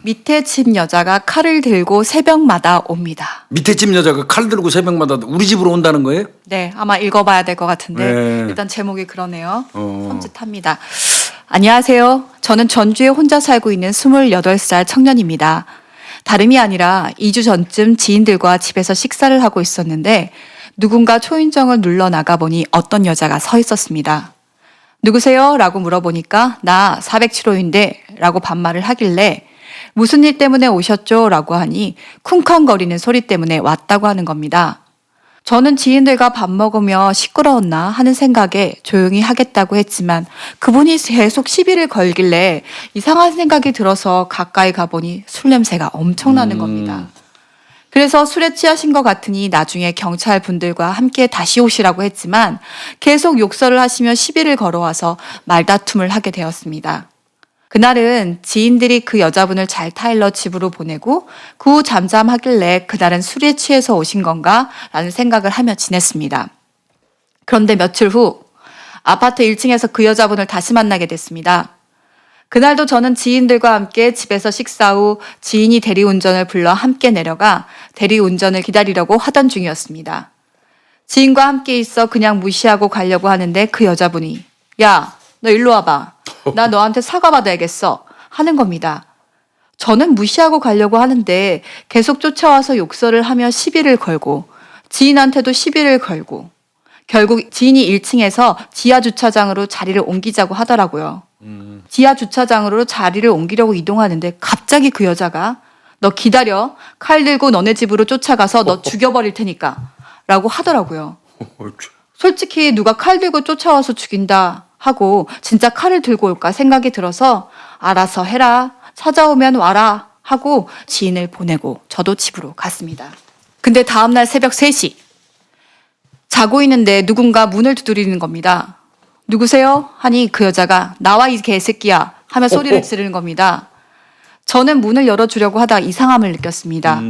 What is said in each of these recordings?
밑에 집 여자가 칼을 들고 새벽마다 옵니다. 밑에 집 여자가 칼 들고 새벽마다 우리 집으로 온다는 거예요? 네, 아마 읽어봐야 될 것 같은데 네. 일단 제목이 그러네요. 섬찟합니다. 안녕하세요. 저는 전주에 혼자 살고 있는 28살 청년입니다. 다름이 아니라 2주 전쯤 지인들과 집에서 식사를 하고 있었는데 누군가 초인종을 눌러 나가보니 어떤 여자가 서 있었습니다. 누구세요? 라고 물어보니까 나 407호인데 라고 반말을 하길래 무슨 일 때문에 오셨죠? 라고 하니 쿵쾅거리는 소리 때문에 왔다고 하는 겁니다. 저는 지인들과 밥 먹으며 시끄러웠나 하는 생각에 조용히 하겠다고 했지만 그분이 계속 시비를 걸길래 이상한 생각이 들어서 가까이 가보니 술 냄새가 엄청나는 겁니다. 그래서 술에 취하신 것 같으니 나중에 경찰 분들과 함께 다시 오시라고 했지만 계속 욕설을 하시며 시비를 걸어와서 말다툼을 하게 되었습니다. 그날은 지인들이 그 여자분을 잘 타일러 집으로 보내고 그 후 잠잠하길래 그날은 술에 취해서 오신 건가? 라는 생각을 하며 지냈습니다. 그런데 며칠 후 아파트 1층에서 그 여자분을 다시 만나게 됐습니다. 그날도 저는 지인들과 함께 집에서 식사 후 지인이 대리운전을 불러 함께 내려가 대리운전을 기다리려고 하던 중이었습니다. 지인과 함께 있어 그냥 무시하고 가려고 하는데 그 여자분이 야, 너 일로 와봐. 나 너한테 사과받아야겠어. 하는 겁니다. 저는 무시하고 가려고 하는데 계속 쫓아와서 욕설을 하며 시비를 걸고 지인한테도 시비를 걸고 결국 지인이 1층에서 지하 주차장으로 자리를 옮기자고 하더라고요. 지하 주차장으로 자리를 옮기려고 이동하는데 갑자기 그 여자가 너 기다려. 칼 들고 너네 집으로 쫓아가서 너 죽여버릴 테니까 라고 하더라고요. 솔직히 누가 칼 들고 쫓아와서 죽인다 하고 진짜 칼을 들고 올까 생각이 들어서 알아서 해라. 찾아오면 와라 하고 지인을 보내고 저도 집으로 갔습니다. 근데 다음날 새벽 3시 자고 있는데 누군가 문을 두드리는 겁니다. 누구세요? 하니 그 여자가 나와 이 개새끼야 하며 소리를 지르는 겁니다. 저는 문을 열어주려고 하다 이상함을 느꼈습니다.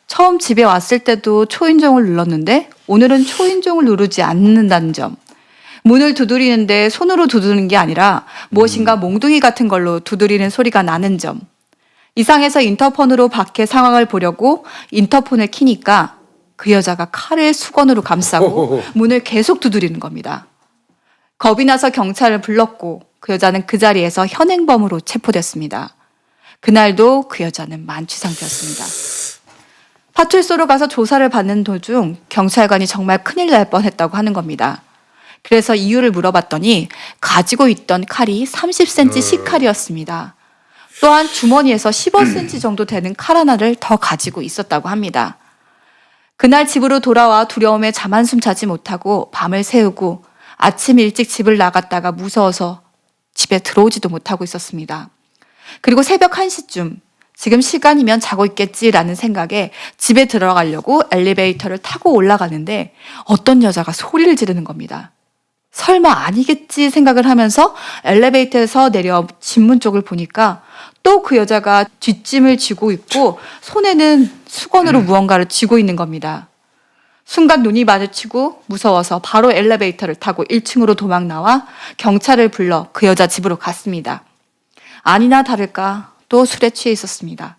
처음 집에 왔을 때도 초인종을 눌렀는데 오늘은 초인종을 누르지 않는다는 점. 문을 두드리는데 손으로 두드리는 게 아니라 무엇인가 몽둥이 같은 걸로 두드리는 소리가 나는 점. 이상해서 인터폰으로 밖의 상황을 보려고 인터폰을 키니까 그 여자가 칼을 수건으로 감싸고 문을 계속 두드리는 겁니다. 겁이 나서 경찰을 불렀고 그 여자는 그 자리에서 현행범으로 체포됐습니다. 그날도 그 여자는 만취 상태였습니다. 파출소로 가서 조사를 받는 도중 경찰관이 정말 큰일 날 뻔했다고 하는 겁니다. 그래서 이유를 물어봤더니 가지고 있던 칼이 30cm C칼이었습니다. 또한 주머니에서 15cm 정도 되는 칼 하나를 더 가지고 있었다고 합니다. 그날 집으로 돌아와 두려움에 잠 한숨 자지 못하고 밤을 새우고 아침 일찍 집을 나갔다가 무서워서 집에 들어오지도 못하고 있었습니다. 그리고 새벽 1시쯤 지금 시간이면 자고 있겠지라는 생각에 집에 들어가려고 엘리베이터를 타고 올라가는데 어떤 여자가 소리를 지르는 겁니다. 설마 아니겠지 생각을 하면서 엘리베이터에서 내려 집문 쪽을 보니까 또 그 여자가 뒷짐을 쥐고 있고 손에는 수건으로 무언가를 쥐고 있는 겁니다. 순간 눈이 마주치고 무서워서 바로 엘리베이터를 타고 1층으로 도망 나와 경찰을 불러 그 여자 집으로 갔습니다. 아니나 다를까 또 술에 취해 있었습니다.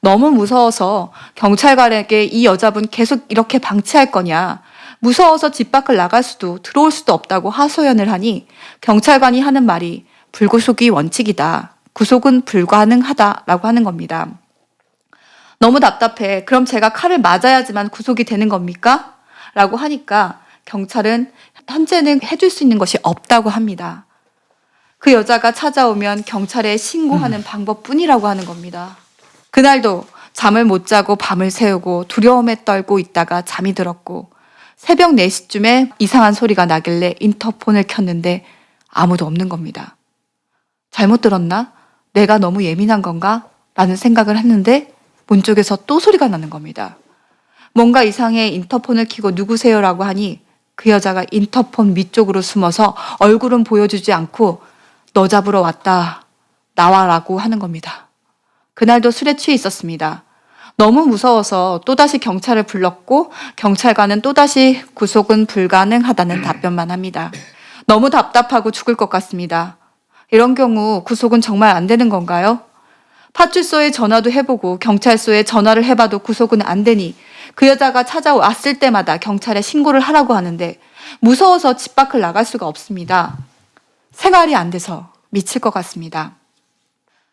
너무 무서워서 경찰관에게 이 여자분 계속 이렇게 방치할 거냐, 무서워서 집 밖을 나갈 수도 들어올 수도 없다고 하소연을 하니 경찰관이 하는 말이 불구속이 원칙이다. 구속은 불가능하다라고 하는 겁니다. 너무 답답해. 그럼 제가 칼을 맞아야지만 구속이 되는 겁니까? 라고 하니까 경찰은 현재는 해줄 수 있는 것이 없다고 합니다. 그 여자가 찾아오면 경찰에 신고하는 방법뿐이라고 하는 겁니다. 그날도 잠을 못 자고 밤을 새우고 두려움에 떨고 있다가 잠이 들었고 새벽 4시쯤에 이상한 소리가 나길래 인터폰을 켰는데 아무도 없는 겁니다. 잘못 들었나? 내가 너무 예민한 건가? 라는 생각을 했는데 문 쪽에서 또 소리가 나는 겁니다. 뭔가 이상해 인터폰을 켜고 누구세요? 라고 하니 그 여자가 인터폰 위쪽으로 숨어서 얼굴은 보여주지 않고 너 잡으러 왔다. 나와라고 하는 겁니다. 그날도 술에 취해 있었습니다. 너무 무서워서 또다시 경찰을 불렀고 경찰관은 또다시 구속은 불가능하다는 답변만 합니다. 너무 답답하고 죽을 것 같습니다. 이런 경우 구속은 정말 안 되는 건가요? 파출소에 전화도 해보고 경찰서에 전화를 해봐도 구속은 안 되니 그 여자가 찾아왔을 때마다 경찰에 신고를 하라고 하는데 무서워서 집 밖을 나갈 수가 없습니다. 생활이 안 돼서 미칠 것 같습니다.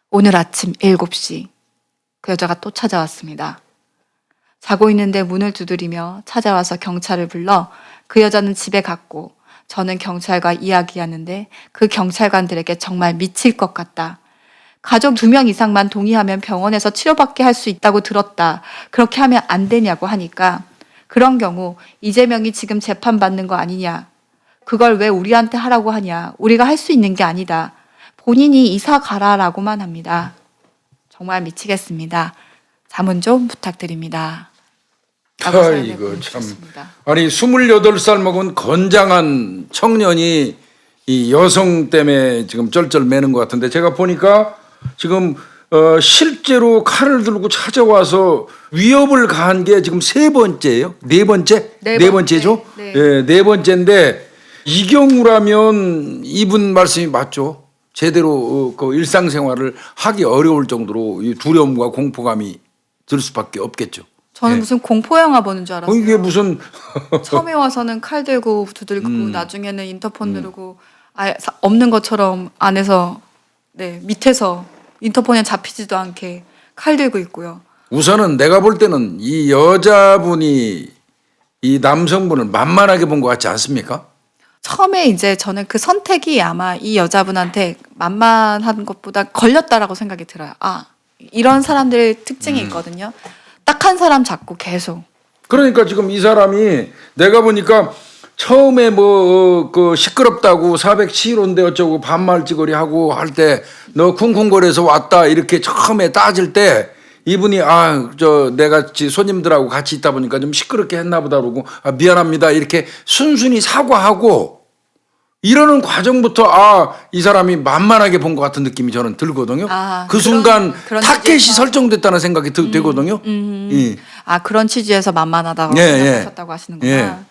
오늘 아침 7시 그 여자가 또 찾아왔습니다. 자고 있는데 문을 두드리며 찾아와서 경찰을 불러 그 여자는 집에 갔고 저는 경찰과 이야기하는데 그 경찰관들에게 정말 미칠 것 같다. 가족 2명 이상만 동의하면 병원에서 치료받게 할 수 있다고 들었다. 그렇게 하면 안 되냐고 하니까 그런 경우 이재명이 지금 재판받는 거 아니냐. 그걸 왜 우리한테 하라고 하냐. 우리가 할 수 있는 게 아니다. 본인이 이사 가라라고만 합니다. 정말 미치겠습니다. 자문 좀 부탁드립니다. 이거 참. 아니 28살 먹은 건장한 청년이 이 여성 때문에 지금 쩔쩔매는 것 같은데 제가 보니까 지금 실제로 칼을 들고 찾아와서 위협을 가한 게 지금 3번째예요? 4번째? 네 번째죠? 네. 네, 4번째인데 이 경우라면 이분 말씀이 맞죠. 제대로 그 일상생활을 하기 어려울 정도로 이 두려움과 공포감이 들 수밖에 없겠죠. 저는 무슨 공포 영화 보는 줄 알았어요. 이게 무슨 처음에 와서는 칼 들고 두들고 나중에는 인터폰 누르고 없는 것처럼 안에서 밑에서 인터폰에 잡히지도 않게 칼 들고 있고요. 우선은 내가 볼 때는 이 여자분이 이 남성분을 만만하게 본 것 같지 않습니까? 처음에 이제 저는 그 선택이 아마 이 여자분한테 만만한 것보다 걸렸다라고 생각이 들어요. 이런 사람들의 특징이 있거든요. 딱 한 사람 잡고 계속. 그러니까 지금 이 사람이 내가 보니까 처음에 뭐 그 시끄럽다고 407호인데 어쩌고 반말찌거리 하고 할 때 너 쿵쿵거려서 왔다 이렇게 처음에 따질 때 이분이 내가 손님들하고 같이 있다 보니까 좀 시끄럽게 했나 보다 그러고 미안합니다 이렇게 순순히 사과하고 이러는 과정부터 이 사람이 만만하게 본 것 같은 느낌이 저는 들거든요. 그 순간 타켓이 설정됐다는 생각이 되거든요. 그런 취지에서 만만하다고 생각하셨다고 하시는구나.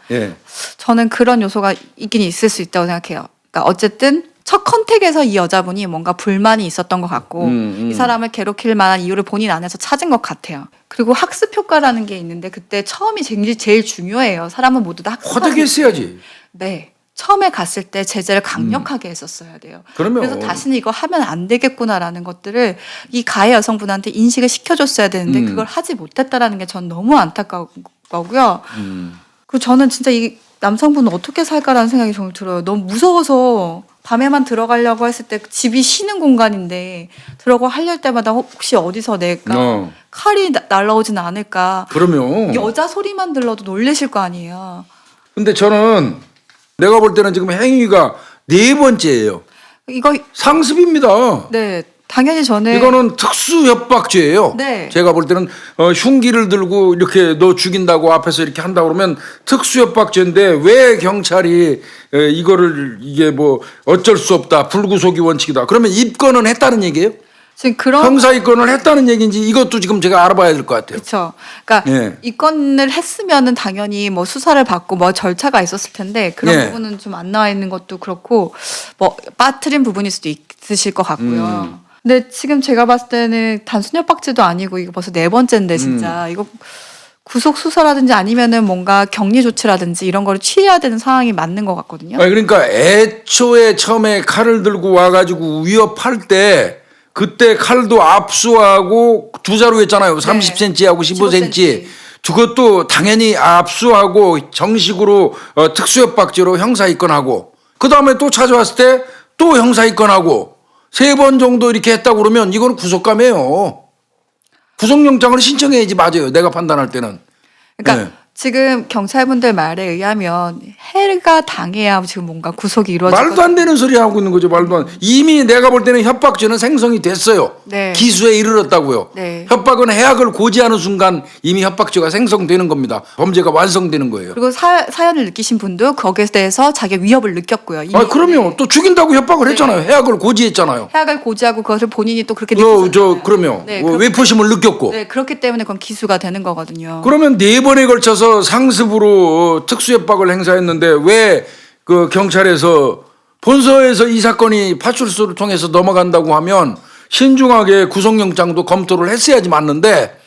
저는 그런 요소가 있긴 있을 수 있다고 생각해요. 그러니까 어쨌든 첫 컨택에서 이 여자분이 뭔가 불만이 있었던 것 같고 이 사람을 괴롭힐 만한 이유를 본인 안에서 찾은 것 같아요. 그리고 학습 효과라는 게 있는데 그때 처음이 제일 중요해요. 사람은 모두 다 학습하기 허되게 했어야지. 네. 처음에 갔을 때 제재를 강력하게 했었어야 돼요. 그래서 다시는 이거 하면 안 되겠구나라는 것들을 이 가해 여성분한테 인식을 시켜줬어야 되는데 그걸 하지 못했다라는 게 전 너무 안타까운 거고요. 그리고 저는 진짜 이 남성분은 어떻게 살까라는 생각이 정말 들어요. 너무 무서워서 밤에만 들어가려고 했을 때 집이 쉬는 공간인데 들어가 하려할 때마다 혹시 어디서 내가 칼이 날라오진 않을까. 그러면 여자 소리만 들러도 놀라실 거 아니에요. 근데 저는 내가 볼 때는 지금 행위가 4번째예요. 이거 상습입니다. 네, 당연히 저는 이거는 특수협박죄예요. 네. 제가 볼 때는 흉기를 들고 이렇게 너 죽인다고 앞에서 이렇게 한다 그러면 특수협박죄인데 왜 경찰이 이거를 이게 뭐 어쩔 수 없다 불구속이 원칙이다. 그러면 입건은 했다는 얘기예요? 지금 그런 형사 입건을 했다는 얘기인지 이것도 지금 제가 알아봐야 될 것 같아요. 그렇죠. 그러니까 입건을 했으면은 당연히 뭐 수사를 받고 뭐 절차가 있었을 텐데 그런 부분은 좀 안 나와 있는 것도 그렇고 뭐 빠뜨린 부분일 수도 있으실 것 같고요. 근데 지금 제가 봤을 때는 단순 협박죄도 아니고 이거 벌써 4번째인데 진짜 이거 구속 수사라든지 아니면은 뭔가 격리 조치라든지 이런 거를 취해야 되는 상황이 맞는 것 같거든요. 그러니까 애초에 처음에 칼을 들고 와가지고 위협할 때. 그때 칼도 압수하고 두 자루 했잖아요. 30cm하고 15cm. 그것도 당연히 압수하고 정식으로 특수협박죄로 형사 입건하고 그다음에 또 찾아왔을 때 또 형사 입건하고 3번 정도 이렇게 했다고 그러면 이거는 구속감이에요. 구속영장을 신청해야지 맞아요. 내가 판단할 때는. 그러니까 지금 경찰분들 말에 의하면 해가 당해야 지금 뭔가 구속이 이루어지고 말도 안 되는 소리 하고 있는 거죠. 말도 안. 이미 내가 볼 때는 협박죄는 생성이 됐어요. 기수에 이르렀다고요. 협박은 해악을 고지하는 순간 이미 협박죄가 생성되는 겁니다. 범죄가 완성되는 거예요. 그리고 사연을 느끼신 분도 거기에 대해서 자기 위협을 느꼈고요. 그럼요. 또 죽인다고 협박을 했잖아요. 해악을 고지했잖아요. 해악을 고지하고 그것을 본인이 또 그렇게 느꼈잖아요. 그럼요. 외포심을 느꼈고. 그렇기 때문에 그건 기수가 되는 거거든요. 그러면 4번에 걸쳐서 상습으로 특수협박을 행사했는데 왜 그 경찰에서 본서에서 이 사건이 파출소를 통해서 넘어간다고 하면 신중하게 구속영장도 검토를 했어야지 맞는데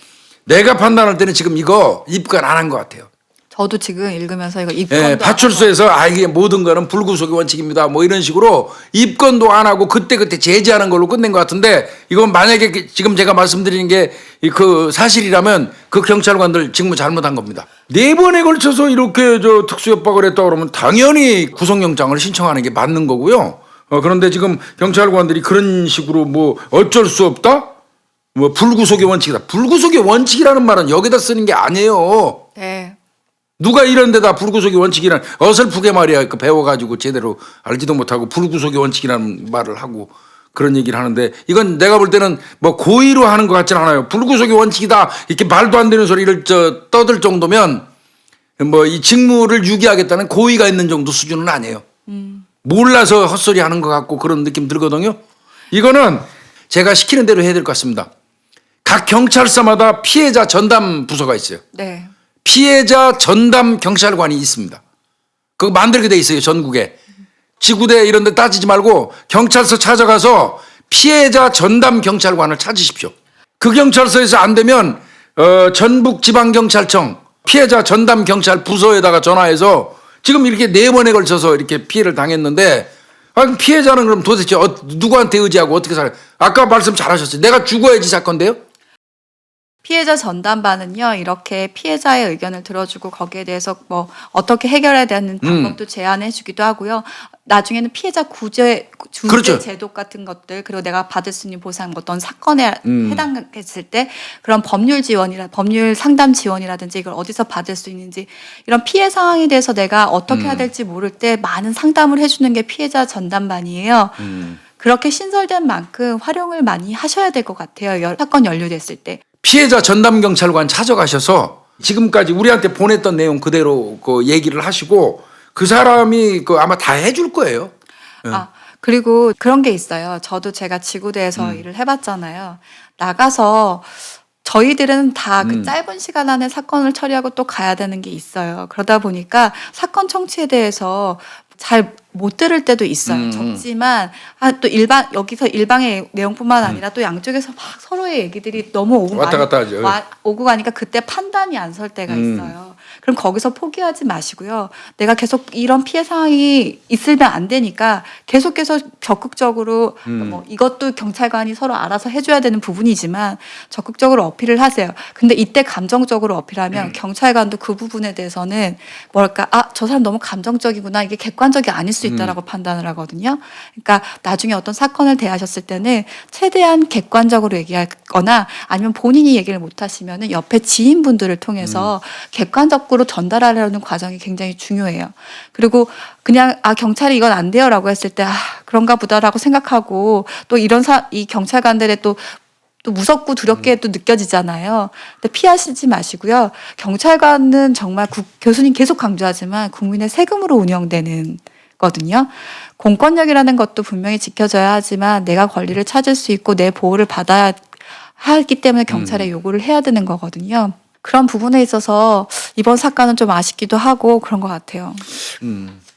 내가 판단할 때는 지금 이거 입건 안 한 것 같아요. 저도 지금 읽으면서 이거 예, 입건도 파출소에서 이게 모든 거는 불구속의 원칙입니다. 뭐 이런 식으로 입건도 안 하고 그때그때 제지하는 걸로 끝낸 것 같은데 이건 만약에 지금 제가 말씀드리는 게 그 사실이라면 그 경찰관들 직무 잘못한 겁니다. 4번에 걸쳐서 이렇게 특수협박을 했다 그러면 당연히 구속영장을 신청하는 게 맞는 거고요. 그런데 지금 경찰관들이 그런 식으로 뭐 어쩔 수 없다? 뭐 불구속의 원칙이다. 불구속의 원칙이라는 말은 여기다 쓰는 게 아니에요. 네. 누가 이런 데다 불구속의 원칙이란 어설프게 말이야. 그 배워가지고 제대로 알지도 못하고 불구속의 원칙이라는 말을 하고 그런 얘기를 하는데 이건 내가 볼 때는 뭐 고의로 하는 것 같지는 않아요. 불구속의 원칙이다. 이렇게 말도 안 되는 소리를 떠들 정도면 뭐 이 직무를 유기하겠다는 고의가 있는 정도 수준은 아니에요. 몰라서 헛소리 하는 것 같고 그런 느낌 들거든요. 이거는 제가 시키는 대로 해야 될 것 같습니다. 각 경찰서마다 피해자 전담 부서가 있어요. 네. 피해자 전담 경찰관이 있습니다. 그거 만들게 돼 있어요. 전국에. 지구대 이런 데 따지지 말고 경찰서 찾아가서 피해자 전담 경찰관을 찾으십시오. 그 경찰서에서 안 되면 전북지방경찰청 피해자 전담 경찰 부서에다가 전화해서 지금 이렇게 4번에 걸쳐서 이렇게 피해를 당했는데 피해자는 그럼 도대체 누구한테 의지하고 어떻게 살아요? 아까 말씀 잘하셨어요. 내가 죽어야지 사건인데요. 피해자 전담반은요, 이렇게 피해자의 의견을 들어주고 거기에 대해서 뭐 어떻게 해결해야 되는 방법도 제안해 주기도 하고요. 나중에는 피해자 구제 그렇죠. 제도 같은 것들, 그리고 내가 받을 수 있는 보상, 어떤 사건에 해당했을 때 그런 법률 상담 지원이라든지 이걸 어디서 받을 수 있는지 이런 피해 상황에 대해서 내가 어떻게 해야 될지 모를 때 많은 상담을 해주는 게 피해자 전담반이에요. 그렇게 신설된 만큼 활용을 많이 하셔야 될 것 같아요. 사건 연루됐을 때. 피해자 전담 경찰관 찾아가셔서 지금까지 우리한테 보냈던 내용 그대로 그 얘기를 하시고 그 사람이 그 아마 다 해줄 거예요. 그리고 그런 게 있어요. 저도 제가 지구대에서 일을 해봤잖아요. 나가서 저희들은 다 그 짧은 시간 안에 사건을 처리하고 또 가야 되는 게 있어요. 그러다 보니까 사건 청취에 대해서 잘 못 들을 때도 있어요. 적지만 또 여기서 일방의 내용뿐만 아니라 또 양쪽에서 막 서로의 얘기들이 너무 왔다 갔다 하죠. 오고 가니까 그때 판단이 안 설 때가 있어요. 그럼 거기서 포기하지 마시고요. 내가 계속 이런 피해 상황이 있으면 안 되니까 계속해서 적극적으로 뭐 이것도 경찰관이 서로 알아서 해줘야 되는 부분이지만 적극적으로 어필을 하세요. 근데 이때 감정적으로 어필하면 경찰관도 그 부분에 대해서는 뭐랄까, 저 사람 너무 감정적이구나, 이게 객관적이 아닐 수 있다라고 판단을 하거든요. 그러니까 나중에 어떤 사건을 대하셨을 때는 최대한 객관적으로 얘기하거나 아니면 본인이 얘기를 못 하시면은 옆에 지인분들을 통해서 객관적으로 전달하려는 과정이 굉장히 중요해요. 그리고 그냥 경찰이 이건 안 돼요라고 했을 때 그런가 보다라고 생각하고 또 이 경찰관들의 또 무섭고 두렵게 또 느껴지잖아요. 근데 피하시지 마시고요. 경찰관은 정말 교수님 계속 강조하지만 국민의 세금으로 운영되는 거든요. 공권력이라는 것도 분명히 지켜져야 하지만 내가 권리를 찾을 수 있고 내 보호를 받아야 하기 때문에 경찰에 요구를 해야 되는 거거든요. 그런 부분에 있어서 이번 사건은 좀 아쉽기도 하고 그런 것 같아요.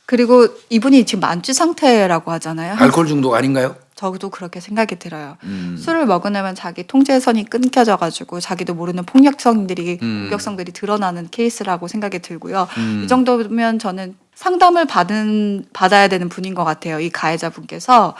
그리고 이분이 지금 만취 상태라고 하잖아요. 알코올 중독 아닌가요? 저도 그렇게 생각이 들어요. 술을 먹으면 자기 통제선이 끊겨져가지고 자기도 모르는 공격성들이 드러나는 케이스라고 생각이 들고요. 이 정도면 저는 상담을 받아야 되는 분인 것 같아요. 이 가해자분께서.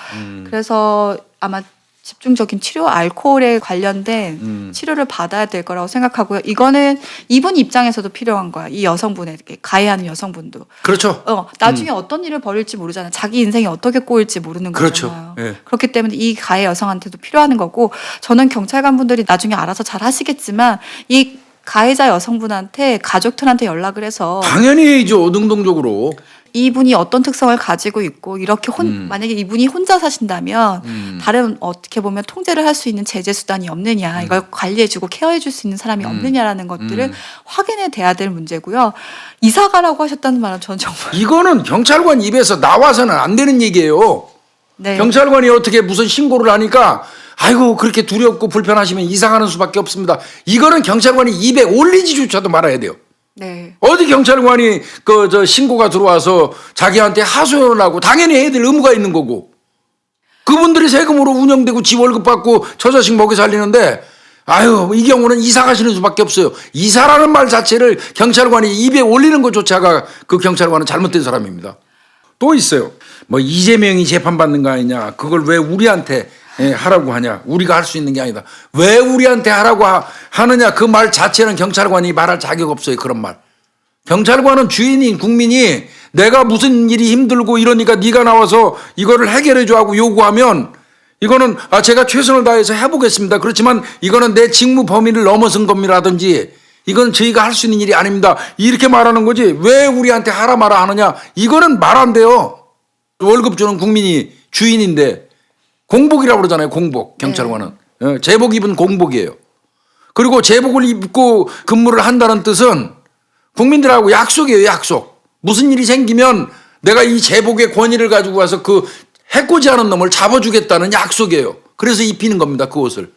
그래서 아마 집중적인 치료, 알코올에 관련된 치료를 받아야 될 거라고 생각하고요. 이거는 이분 입장에서도 필요한 거야. 이 여성분에게, 가해하는 여성분도. 그렇죠. 나중에 어떤 일을 벌일지 모르잖아요. 자기 인생이 어떻게 꼬일지 모르는 거잖아요. 그렇죠. 예. 그렇기 때문에 이 가해 여성한테도 필요한 거고, 저는 경찰관분들이 나중에 알아서 잘 하시겠지만 이 가해자 여성분한테 가족들한테 연락을 해서 당연히 해야죠. 능동적으로. 이분이 어떤 특성을 가지고 있고 이렇게 만약에 이분이 혼자 사신다면 다른 어떻게 보면 통제를 할 수 있는 제재 수단이 없느냐, 이걸 관리해주고 케어해줄 수 있는 사람이 없느냐라는 것들을 확인해 돼야 될 문제고요. 이사가라고 하셨다는 말은 저는 정말 이거는 경찰관 입에서 나와서는 안 되는 얘기예요. 네. 경찰관이 어떻게 무슨 신고를 하니까 아이고 그렇게 두렵고 불편하시면 이사가는 수밖에 없습니다. 이거는 경찰관이 입에 올리지조차도 말아야 돼요. 네. 어디 경찰관이 신고가 들어와서 자기한테 하소연을 하고 당연히 해야 될 의무가 있는 거고. 그분들이 세금으로 운영되고 지 월급 받고 저 자식 먹여 살리는데 아유 이 경우는 이사 가시는 수밖에 없어요. 이사라는 말 자체를 경찰관이 입에 올리는 것조차가 그 경찰관은 잘못된 사람입니다. 또 있어요. 뭐 이재명이 재판받는 거 아니냐. 그걸 왜 우리한테 하라고 하냐. 우리가 할 수 있는 게 아니다. 왜 우리한테 하라고 하느냐. 그 말 자체는 경찰관이 말할 자격 없어요. 그런 말. 경찰관은 주인인 국민이 내가 무슨 일이 힘들고 이러니까 네가 나와서 이거를 해결해 줘 하고 요구하면 이거는 제가 최선을 다해서 해보겠습니다. 그렇지만 이거는 내 직무 범위를 넘어선 겁니다라든지 이건 저희가 할 수 있는 일이 아닙니다. 이렇게 말하는 거지 왜 우리한테 하라 마라 하느냐. 이거는 말 안 돼요. 월급 주는 국민이 주인인데 공복이라고 그러잖아요. 공복 경찰관은. 네. 제복 입은 공복이에요. 그리고 제복을 입고 근무를 한다는 뜻은 국민들하고 약속이에요. 약속. 무슨 일이 생기면 내가 이 제복의 권위를 가지고 와서 그 해코지 하는 놈을 잡아주겠다는 약속이에요. 그래서 입히는 겁니다. 그 옷을.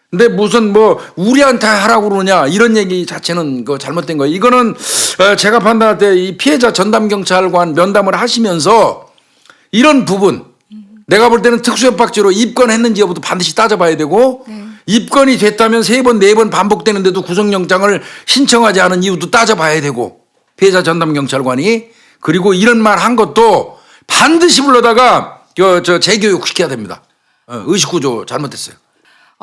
근데 무슨 뭐 우리한테 하라고 그러냐 이런 얘기 자체는 그 잘못된 거예요. 이거는 제가 판단할 때 이 피해자 전담 경찰관 면담을 하시면서 이런 부분 내가 볼 때는 특수협박죄로 입건했는지 여부도 반드시 따져봐야 되고 입건이 됐다면 3번, 4번 반복되는데도 구속영장을 신청하지 않은 이유도 따져봐야 되고 피해자 전담 경찰관이 그리고 이런 말 한 것도 반드시 불러다가 저 재교육 시켜야 됩니다. 의식구조 잘못됐어요.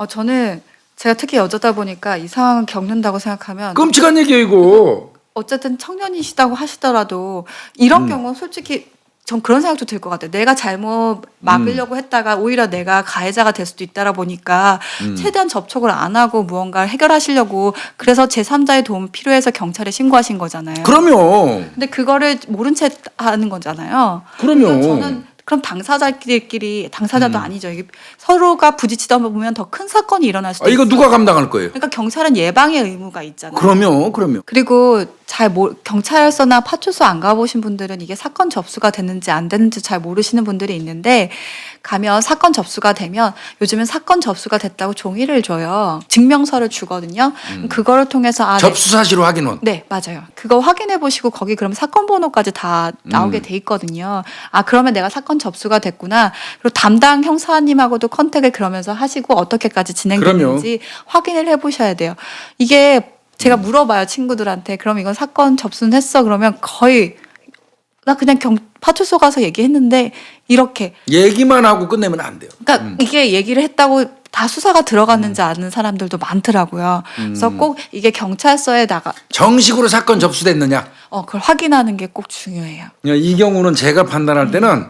저는 제가 특히 여자다 보니까 이 상황을 겪는다고 생각하면 끔찍한 얘기예요 이거. 어쨌든 청년이시다고 하시더라도 이런 경우 솔직히 전 그런 생각도 들 것 같아요. 내가 잘못 막으려고 했다가 오히려 내가 가해자가 될 수도 있다라 보니까 최대한 접촉을 안 하고 무언가를 해결하시려고 그래서 제3자의 도움 필요해서 경찰에 신고하신 거잖아요. 그럼요. 근데 그거를 모른 채 하는 거잖아요. 그럼요. 그러니까 저는 그럼 당사자들끼리 당사자도 아니죠. 이게 서로가 부딪히다 보면 더 큰 사건이 일어날 수도 이거 있어요. 누가 감당할 거예요? 그러니까 경찰은 예방의 의무가 있잖아요. 그럼요. 그리고 경찰서나 파출소 안 가보신 분들은 이게 사건 접수가 됐는지 안 됐는지 잘 모르시는 분들이 있는데 가면 사건 접수가 되면 요즘은 사건 접수가 됐다고 종이를 줘요. 증명서를 주거든요. 그거를 통해서 접수 사실로 확인원. 네, 맞아요. 그거 확인해 보시고 거기 그럼 사건 번호까지 다 나오게 돼 있거든요. 그러면 내가 사건 접수가 됐구나. 그리고 담당 형사님하고도 컨택을 그러면서 하시고 어떻게까지 진행되는지 확인을 해 보셔야 돼요. 이게 제가 물어봐요, 친구들한테. 그럼 이건 사건 접수는 했어. 그러면 거의 나 그냥 파출소 가서 얘기했는데 이렇게 얘기만 하고 끝내면 안 돼요. 그러니까 이게 얘기를 했다고 다 수사가 들어갔는지 아는 사람들도 많더라고요. 그래서 꼭 이게 경찰서에 정식으로 사건 접수됐느냐? 그걸 확인하는 게 꼭 중요해요. 이 경우는 제가 판단할 때는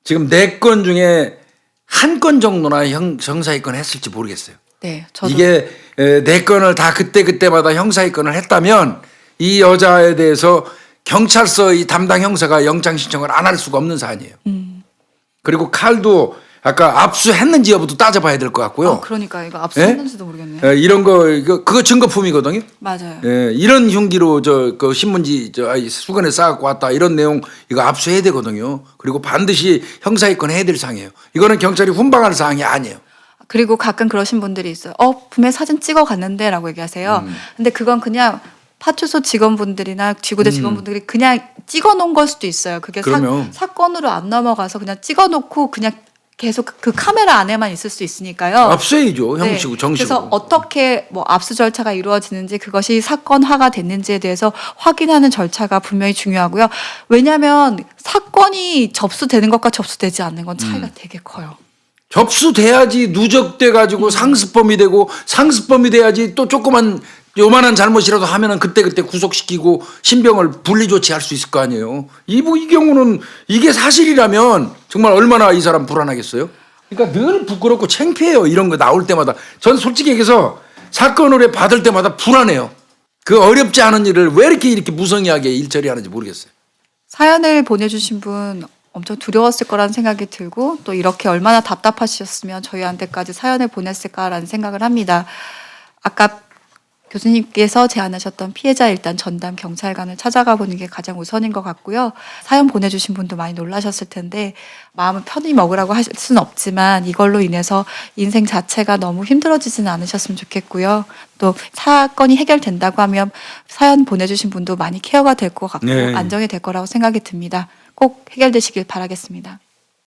지금 4건 중에 1건 정도나 형사입건 했을지 모르겠어요. 네, 저도 이게 4건을 다 그때마다 형사입건을 했다면 이 여자에 대해서 경찰서 이 담당 형사가 영장 신청을 안 할 수가 없는 사안이에요. 그리고 칼도 아까 압수했는지 여부도 따져봐야 될 것 같고요. 그러니까 이거 압수했는지도 모르겠네요. 이런 그거 증거품이거든요. 맞아요. 이런 흉기로 그 신문지 수건에 싸갖고 왔다 이런 내용 이거 압수해야 되거든요. 그리고 반드시 형사입건 해야 될 사항이에요. 이거는 경찰이 훈방할 사항이 아니에요. 그리고 가끔 그러신 분들이 있어요. 분명히 사진 찍어 갔는데라고 얘기하세요. 근데 그건 그냥 파출소 직원분들이나 지구대 직원분들이 그냥 찍어 놓은 걸 수도 있어요. 그게 사건으로 안 넘어가서 그냥 찍어 놓고 그냥 계속 그 카메라 안에만 있을 수 있으니까요. 압수해야죠. 형식으로 정식으로. 그래서 어떻게 압수 절차가 이루어지는지 그것이 사건화가 됐는지에 대해서 확인하는 절차가 분명히 중요하고요. 왜냐하면 사건이 접수되는 것과 접수되지 않는 건 차이가 되게 커요. 접수돼야지 누적돼 가지고 상습범이 되고 상습범이 돼야지 또 조그만 요만한 잘못이라도 하면은 그때 구속시키고 신병을 분리 조치할 수 있을 거 아니에요. 이 경우는 이게 사실이라면 정말 얼마나 이 사람 불안하겠어요. 그러니까 늘 부끄럽고 창피해요. 이런 거 나올 때마다. 전 솔직히 얘기해서 사건 의뢰 받을 때마다 불안해요. 그 어렵지 않은 일을 왜 이렇게 무성의하게 일처리하는지 모르겠어요. 사연을 보내주신 분 엄청 두려웠을 거라는 생각이 들고 또 이렇게 얼마나 답답하셨으면 저희한테까지 사연을 보냈을까라는 생각을 합니다. 아까 교수님께서 제안하셨던 피해자 일단 전담 경찰관을 찾아가 보는 게 가장 우선인 것 같고요. 사연 보내주신 분도 많이 놀라셨을 텐데 마음을 편히 먹으라고 할 수는 없지만 이걸로 인해서 인생 자체가 너무 힘들어지지는 않으셨으면 좋겠고요. 또 사건이 해결된다고 하면 사연 보내주신 분도 많이 케어가 될 것 같고 안정이 될 거라고 생각이 듭니다. 꼭 해결되시길 바라겠습니다.